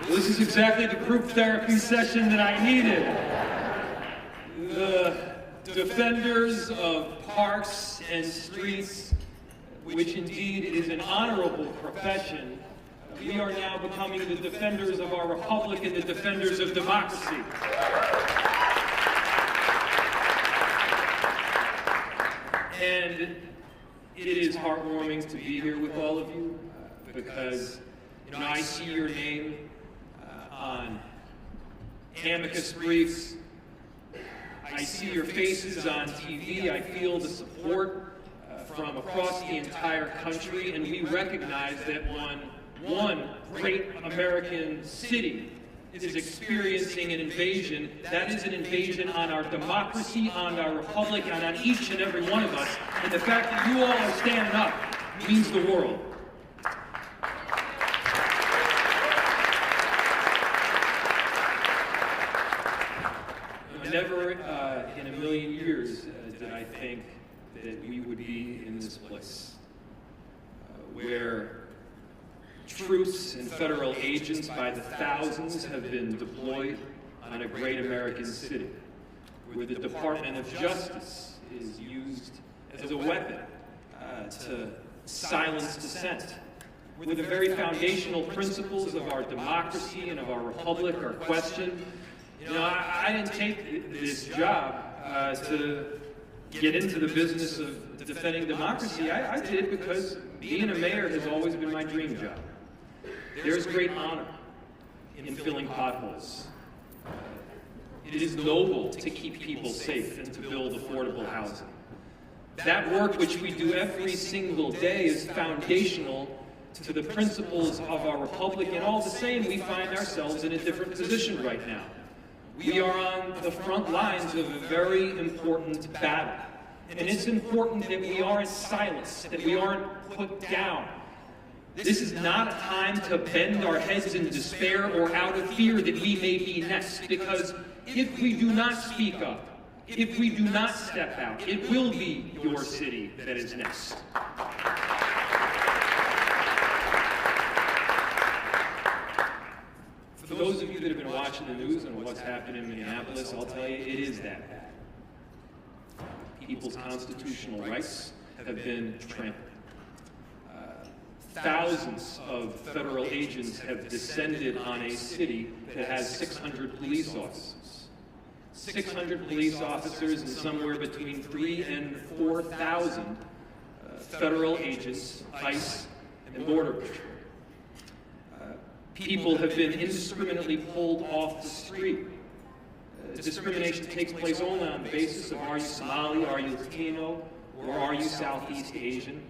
Well, this is exactly the group therapy session that I needed. The defenders of parks and streets, which indeed is an honorable profession, we are now becoming the defenders of our republic and the defenders of democracy. And it is heartwarming to be here with all of you because, I see your name on amicus briefs. I see your faces on TV. I feel the support from across the entire country, and we recognize that one great American city is experiencing an invasion. That is an invasion on our democracy, on our republic, and on each and every one of us. And the fact that you all are standing up means the world. Never in a million years did I think that we would be in this place where troops and federal agents by the thousands have been deployed on a great American city, where the Department of Justice is used as a weapon to silence dissent, where the very foundational principles of our democracy and of our republic are questioned. I didn't take this job to get into the business of defending democracy. I did it because being a mayor has always been my dream job. There's great honor in filling potholes. It is noble to keep people safe and to build affordable housing. That work which we do every single day is foundational to the principles of our republic, and all the same, we find ourselves in a different position right now. We are on the front lines of a very important battle. And it's important that we aren't silenced, that we aren't put down. This is not a time to bend our heads in despair or out of fear that we may be next, because if we do not speak up, if we do not step out, it will be your city that is next. For those of you that have been watching the news and what's happened in Minneapolis, I'll tell you, it is that bad. People's constitutional rights have been trampled. Thousands of federal agents have descended on a city that has 600 police officers. 600 police officers and somewhere between 3,000 and 4,000 federal agents, ICE, and Border Patrol. People have been indiscriminately pulled off the street. Discrimination takes place only on the basis of are you Somali, are you Latino, or are you Southeast Asian?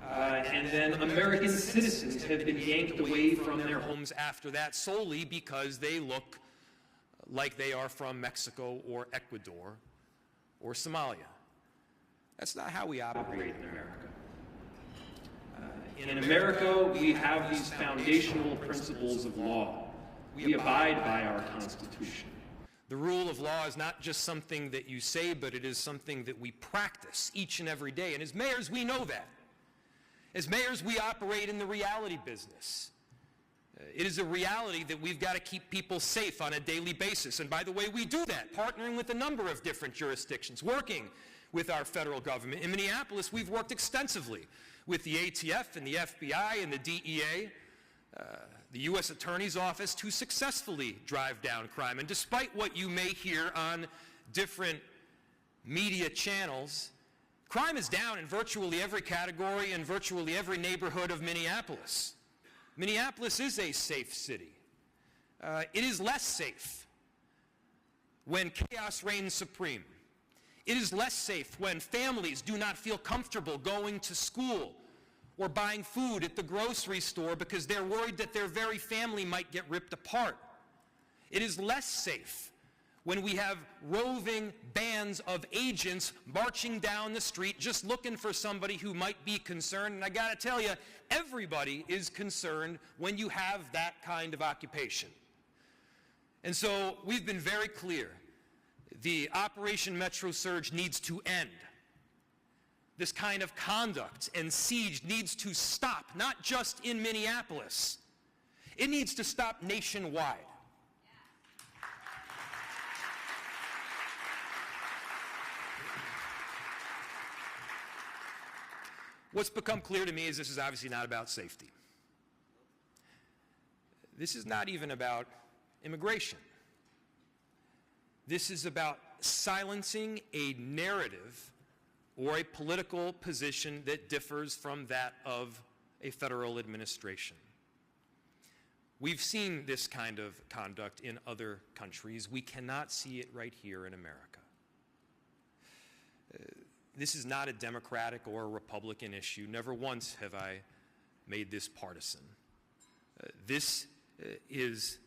And then American citizens have been yanked away from their homes after that solely because they look like they are from Mexico or Ecuador or Somalia. That's not how we operate in America. In America, we have these foundational principles of law. We abide by our Constitution. The rule of law is not just something that you say, but it is something that we practice each and every day. And as mayors, we know that. As mayors, we operate in the reality business. It is a reality that we've got to keep people safe on a daily basis. And by the way, we do that, partnering with a number of different jurisdictions, working with our federal government. In Minneapolis, we've worked extensively with the ATF and the FBI and the DEA, the U.S. Attorney's Office, to successfully drive down crime. And despite what you may hear on different media channels, crime is down in virtually every category and virtually every neighborhood of Minneapolis. Minneapolis is a safe city. It is less safe when chaos reigns supreme. It is less safe when families do not feel comfortable going to school or buying food at the grocery store because they're worried that their very family might get ripped apart. It is less safe when we have roving bands of agents marching down the street just looking for somebody who might be concerned. And I gotta tell you, everybody is concerned when you have that kind of occupation. And so we've been very clear. The Operation Metro Surge needs to end. This kind of conduct and siege needs to stop, not just in Minneapolis. It needs to stop nationwide. What's become clear to me is this is obviously not about safety. This is not even about immigration. This is about silencing a narrative or a political position that differs from that of a federal administration. We've seen this kind of conduct in other countries. We cannot see it right here in America. This is not a Democratic or a Republican issue. Never once have I made this partisan. This is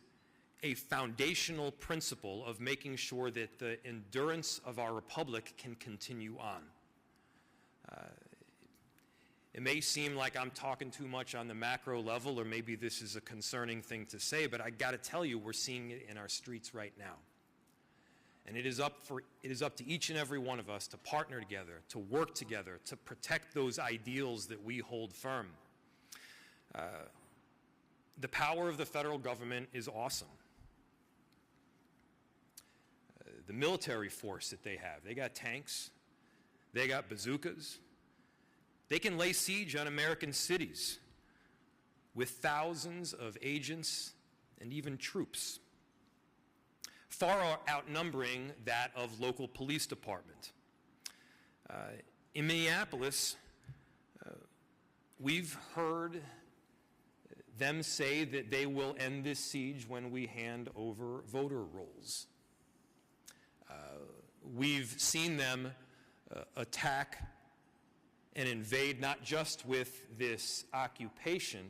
a foundational principle of making sure that the endurance of our republic can continue on. It may seem like I'm talking too much on the macro level, or maybe this is a concerning thing to say, but I got to tell you, we're seeing it in our streets right now. And it is up to each and every one of us to partner together, to work together, to protect those ideals that we hold firm. The power of the federal government is awesome. The military force that they have, they got tanks, they got bazookas. They can lay siege on American cities with thousands of agents and even troops, far outnumbering that of local police department. In Minneapolis, we've heard them say that they will end this siege when we hand over voter rolls. We've seen them attack and invade not just with this occupation,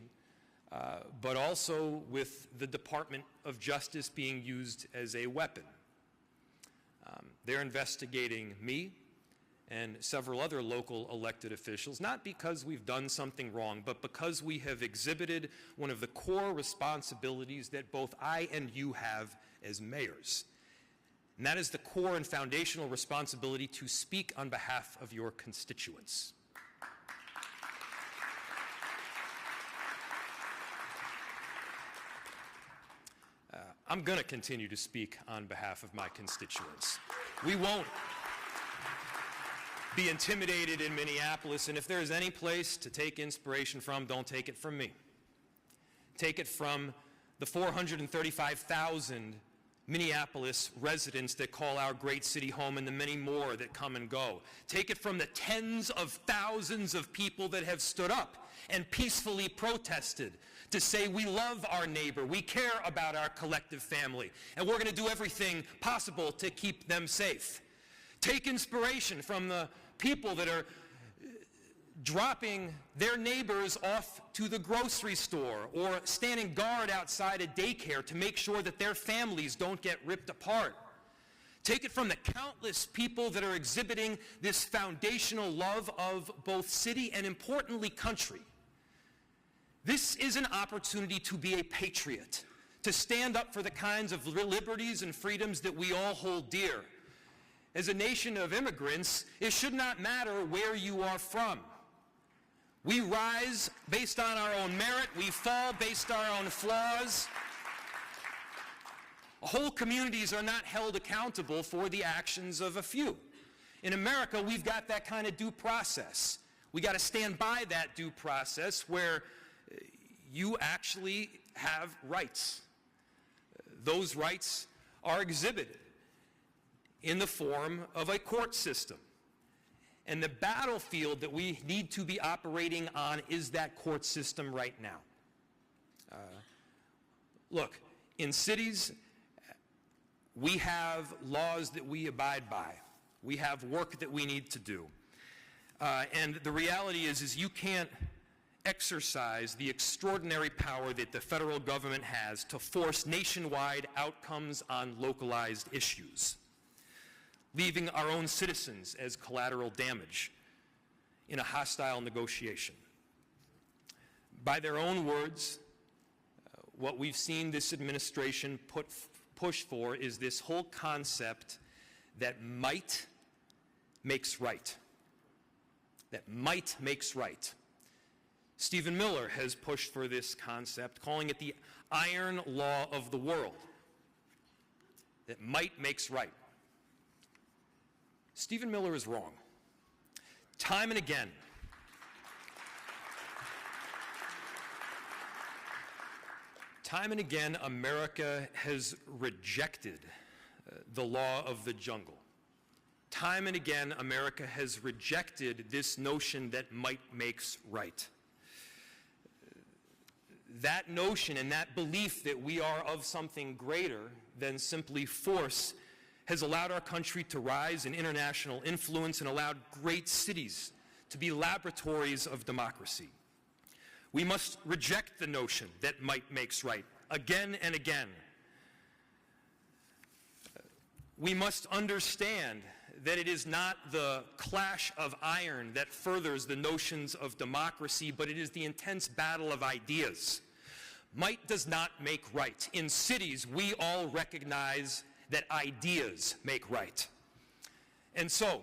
but also with the Department of Justice being used as a weapon. They're investigating me and several other local elected officials, not because we've done something wrong, but because we have exhibited one of the core responsibilities that both I and you have as mayors. And that is the core and foundational responsibility to speak on behalf of your constituents. I'm going to continue to speak on behalf of my constituents. We won't be intimidated in Minneapolis, and if there's any place to take inspiration from, don't take it from me. Take it from the 435,000 Minneapolis residents that call our great city home and the many more that come and go. Take it from the tens of thousands of people that have stood up and peacefully protested to say we love our neighbor, we care about our collective family, and we're going to do everything possible to keep them safe. Take inspiration from the people that are dropping their neighbors off to the grocery store or standing guard outside a daycare to make sure that their families don't get ripped apart. Take it from the countless people that are exhibiting this foundational love of both city and, importantly, country. This is an opportunity to be a patriot, to stand up for the kinds of liberties and freedoms that we all hold dear. As a nation of immigrants, it should not matter where you are from. We rise based on our own merit. We fall based on our own flaws. Whole communities are not held accountable for the actions of a few. In America, we've got that kind of due process. We got to stand by that due process where you actually have rights. Those rights are exhibited in the form of a court system. And the battlefield that we need to be operating on is that court system right now. Look, in cities, we have laws that we abide by. We have work that we need to do. And the reality is you can't exercise the extraordinary power that the federal government has to force nationwide outcomes on localized issues, leaving our own citizens as collateral damage in a hostile negotiation. By their own words, what we've seen this administration push for is this whole concept that might makes right. That might makes right. Stephen Miller has pushed for this concept, calling it the iron law of the world, that might makes right. Stephen Miller is wrong. Time and again, America has rejected the law of the jungle. Time and again, America has rejected this notion that might makes right. That notion and that belief that we are of something greater than simply force has allowed our country to rise in international influence and allowed great cities to be laboratories of democracy. We must reject the notion that might makes right again and again. We must understand that it is not the clash of iron that furthers the notions of democracy, but it is the intense battle of ideas. Might does not make right. In cities, we all recognize that ideas make right. And so,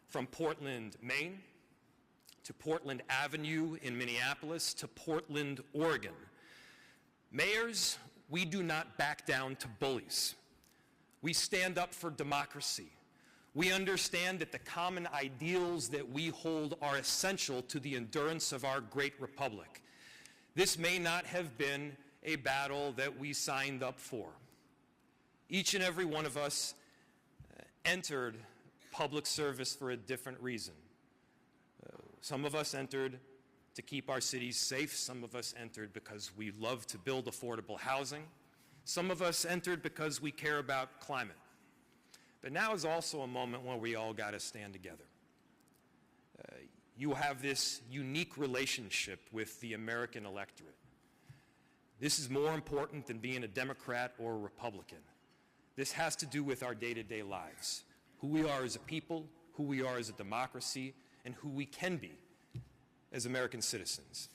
from Portland, Maine, to Portland Avenue in Minneapolis, to Portland, Oregon, mayors, we do not back down to bullies. We stand up for democracy. We understand that the common ideals that we hold are essential to the endurance of our great republic. This may not have been a battle that we signed up for. Each and every one of us entered public service for a different reason. Some of us entered to keep our cities safe. Some of us entered because we love to build affordable housing. Some of us entered because we care about climate. But now is also a moment where we all got to stand together. You have this unique relationship with the American electorate. This is more important than being a Democrat or a Republican. This has to do with our day-to-day lives, who we are as a people, who we are as a democracy, and who we can be as American citizens.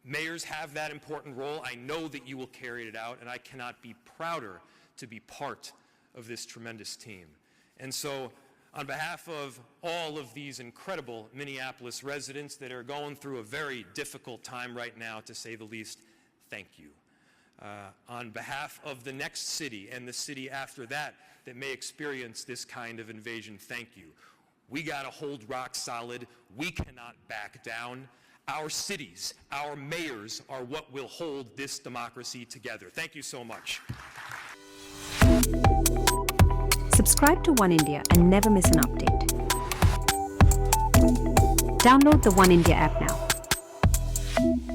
Mayors have that important role. I know that you will carry it out, and I cannot be prouder to be part of this tremendous team. And so, on behalf of all of these incredible Minneapolis residents that are going through a very difficult time right now, to say the least, thank you. On behalf of the next city and the city after that that may experience this kind of invasion, thank you. We got to hold rock solid. We cannot back down. Our cities, our mayors are what will hold this democracy together. Thank you so much. Subscribe to One India and never miss an update. Download the One India app now.